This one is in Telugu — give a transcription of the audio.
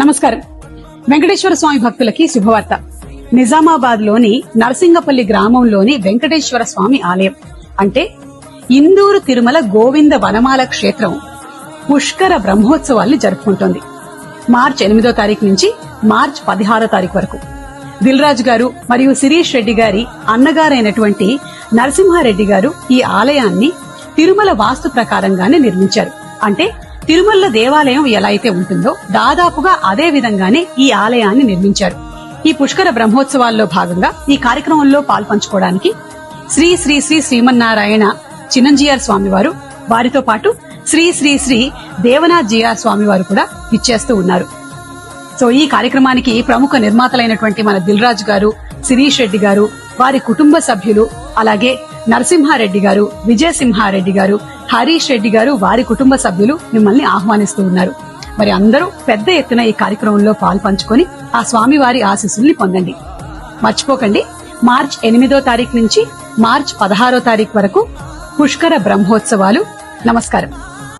నమస్కారం. వెంకటేశ్వర స్వామి భక్తులకి శుభవార్త. నిజామాబాద్ లోని నరసింగపల్లి గ్రామంలోని వెంకటేశ్వర స్వామి ఆలయం అంటే ఇందూరు తిరుమల గోవింద వనమాల క్షేత్రం పుష్కర బ్రహ్మోత్సవాల్ని జరుపుకుంటోంది. మార్చి 8వ తారీఖు నుంచి మార్చి 16వ తారీఖు వరకు. దిల్ రాజు గారు మరియు శిరీష్ రెడ్డి గారి అన్నగారైనటువంటి నరసింహారెడ్డి గారు ఈ ఆలయాన్ని తిరుమల వాస్తు ప్రకారంగానే నిర్మించారు. అంటే తిరుమల దేవాలయం ఎలా అయితే ఉంటుందో దాదాపుగా అదే విధంగానే ఈ ఆలయాన్ని నిర్మించారు. ఈ పుష్కర బ్రహ్మోత్సవాల్లో భాగంగా ఈ కార్యక్రమంలో పాల్పంచుకోవడానికి శ్రీ శ్రీ శ్రీ శ్రీమన్నారాయణ చిన్నంజీఆర్ స్వామి వారు, వారితో పాటు శ్రీ శ్రీ శ్రీ దేవనాథ్ జిఆర్ స్వామి వారు కూడా ఇచ్చేస్తూ ఉన్నారు. సో ఈ కార్యక్రమానికి ప్రముఖ నిర్మాతలైనటువంటి మన దిల్ రాజు గారు, శిరీష్ రెడ్డి గారు, వారి కుటుంబ సభ్యులు, అలాగే నరసింహారెడ్డి గారు, విజయసింహారెడ్డి గారు, హరీష్ రెడ్డి గారు, వారి కుటుంబ సభ్యులు మిమ్మల్ని ఆహ్వానిస్తూ ఉన్నారు. మరి అందరూ పెద్ద ఎత్తున ఈ కార్యక్రమంలో పాల్పంచుకొని ఆ స్వామి వారి ఆశీస్సుల్ని పొందండి. మర్చిపోకండి, మార్చి 8వ తారీఖు నుంచి మార్చి 16వ తారీఖు వరకు పుష్కర బ్రహ్మోత్సవాలు. నమస్కారం.